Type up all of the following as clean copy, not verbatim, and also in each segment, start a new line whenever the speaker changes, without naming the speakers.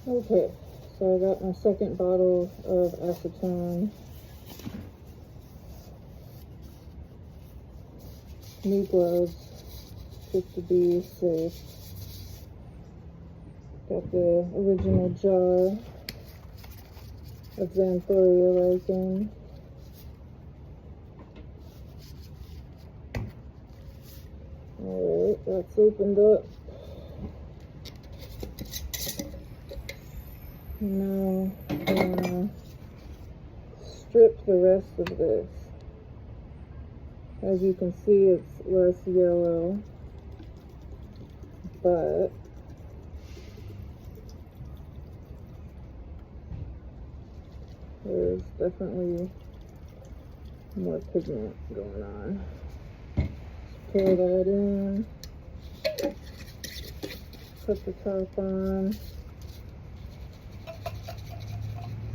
Okay, so I got my second bottle of acetone. New gloves, just to be safe. Got the original jar of Xanthoria Lichen. Alright, that's opened up. Now I'm gonna strip the rest of this. As you can see, it's less yellow, but there's definitely more pigment going on. Just pour that in, put the top on,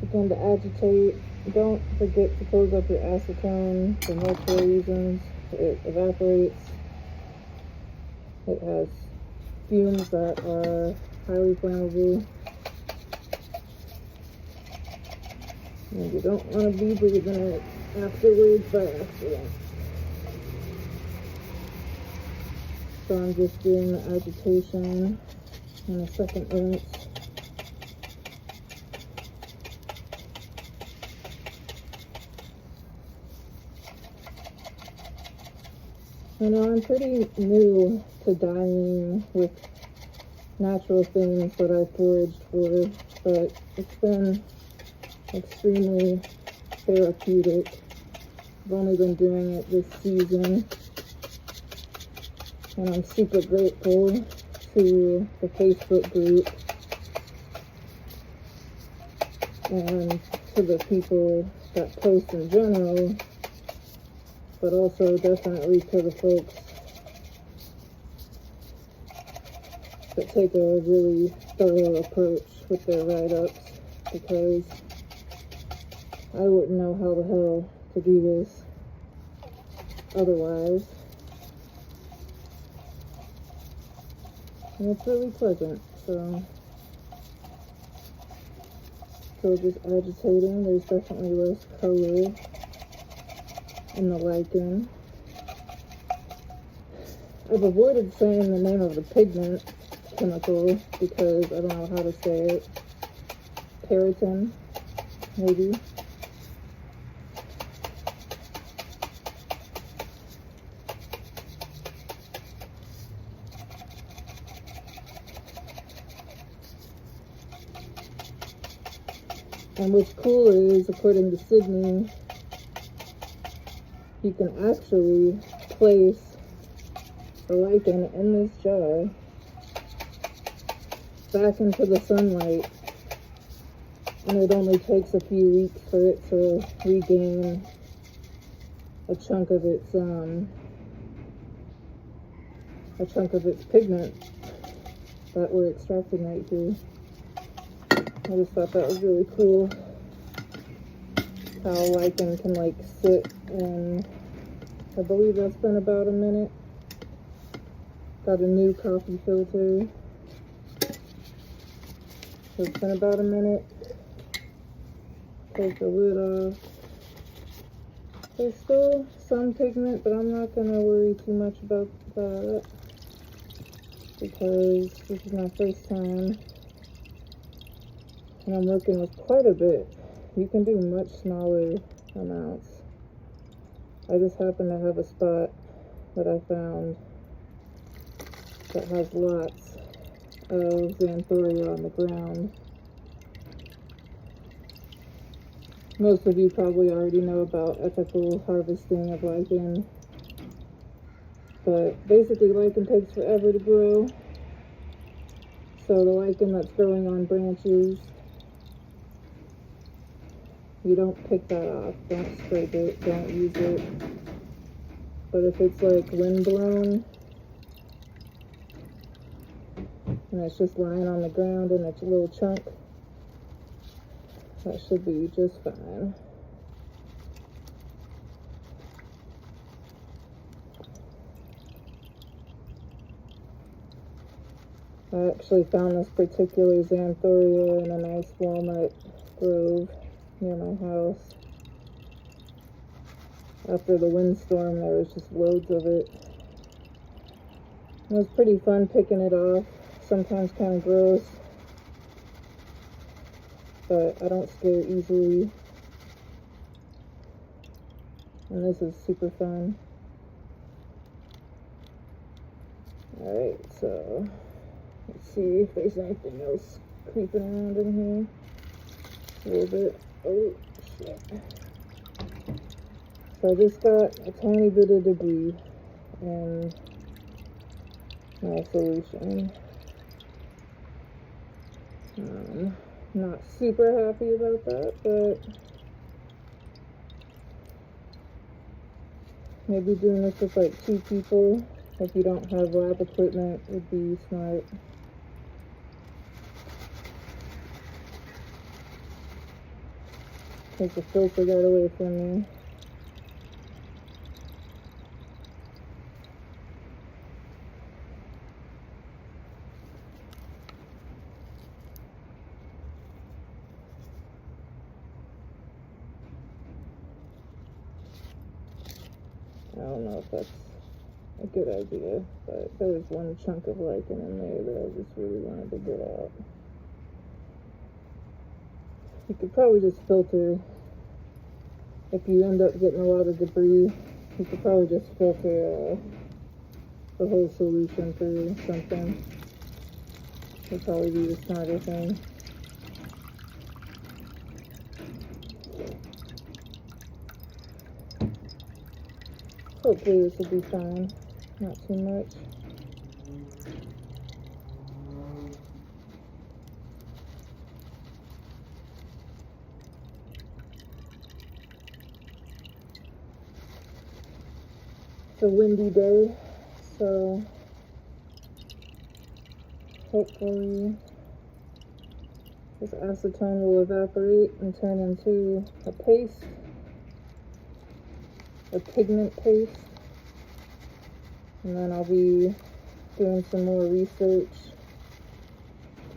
begin to agitate. Don't forget to close up your acetone for multiple reasons. It evaporates. It has fumes that are highly flammable. And you don't want to be breathing it afterwards by accident. So I'm just doing the agitation and a second rinse. You know, I'm pretty new to dyeing with natural things that I foraged for, but it's been extremely therapeutic. I've only been doing it this season, and I'm super grateful to the Facebook group and to the people that post in general, but also definitely to the folks that take a really thorough approach with their write-ups, because I wouldn't know how the hell to do this otherwise. And it's really pleasant, so just agitating. There's definitely less color in the lichen. I've avoided saying the name of the pigment chemical because I don't know how to say it. Parietin, maybe. And what's cool is, according to Sidnee, you can actually place the lichen in this jar back into the sunlight, and it only takes a few weeks for it to regain a chunk of its pigment that we're extracting right here. I just thought that was really cool, how lichen can like sit in, I believe that's been about a minute. Got a new coffee filter, so it's been about a minute. Take the lid off. There's still some pigment, but I'm not gonna worry too much about that because this is my first time and I'm working with quite a bit. You can do much smaller amounts. I just happen to have a spot that I found that has lots of Xanthoria on the ground. Most of you probably already know about ethical harvesting of lichen, but basically lichen takes forever to grow. So the lichen that's growing on branches, you don't pick that off, don't scrape it, don't use it. But if it's like windblown and it's just lying on the ground and it's a little chunk, that should be just fine. I actually found this particular Xanthoria in a nice walnut grove near my house. After the windstorm, there was just loads of it. It was pretty fun picking it off, sometimes kind of gross, but I don't scare easily. And this is super fun. Alright, so let's see if there's anything else creeping around in here. A little bit. Oh, shit. So I just got a tiny bit of debris in my solution. Not super happy about that, but maybe doing this with like 2 people, if you don't have lab equipment, would be smart. Take the filter got away from me. I don't know if that's a good idea, but there was one chunk of lichen in there that I just really wanted to get out. You could probably just filter, if you end up getting a lot of debris, you could probably just filter the whole solution through something. Would probably be the smarter thing. Hopefully this will be fine, not too much. It's a windy day, so hopefully this acetone will evaporate and turn into a paste, a pigment paste, and then I'll be doing some more research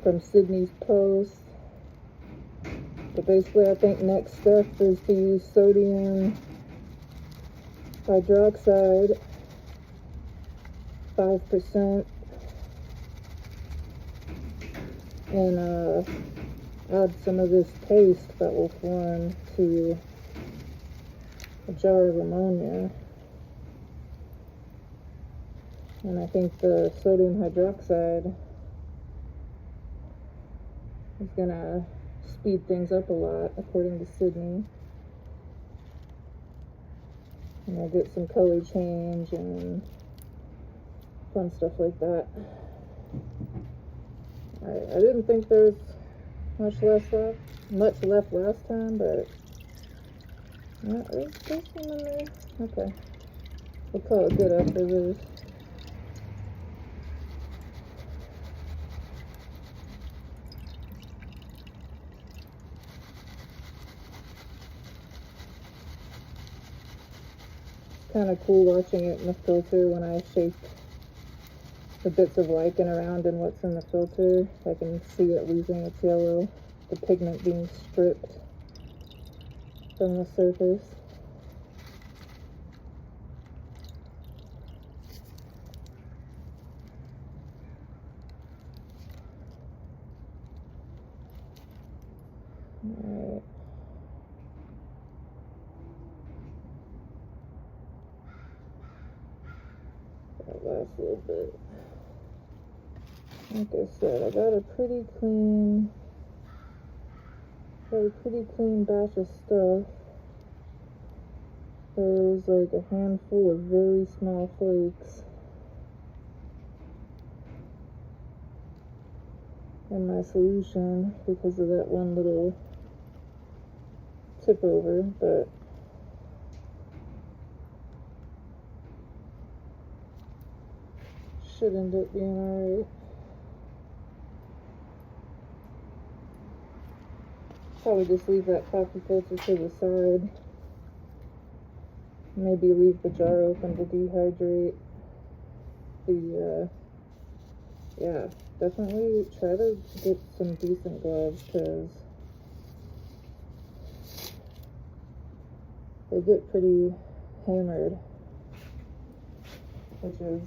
from Sidnee's post. But basically I think next step is to use sodium hydroxide 5% and add some of this paste that will form to a jar of ammonia. And I think the sodium hydroxide is gonna speed things up a lot, according to Sidnee. And I'll get some color change and fun stuff like that. I didn't think there was much left last time, but yeah, there's some in there. Okay, we'll call it good after this. Kind of cool watching it in the filter when I shake the bits of lichen around and what's in the filter. I can see it losing its yellow, the pigment being stripped from the surface. Alright. That last little bit. Like I said, I got a pretty clean batch of stuff. There's like a handful of very small flakes in my solution because of that one little tip over, but should end up being alright. Probably just leave that coffee filter to the side. Maybe leave the jar open to dehydrate the, yeah. definitely try to get some decent gloves because they get pretty hammered, which is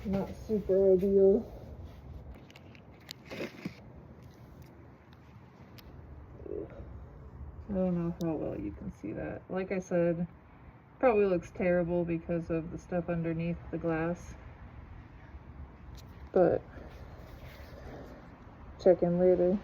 not super ideal. I don't know how well you can see that. Like I said, probably looks terrible because of the stuff underneath the glass. But check in later.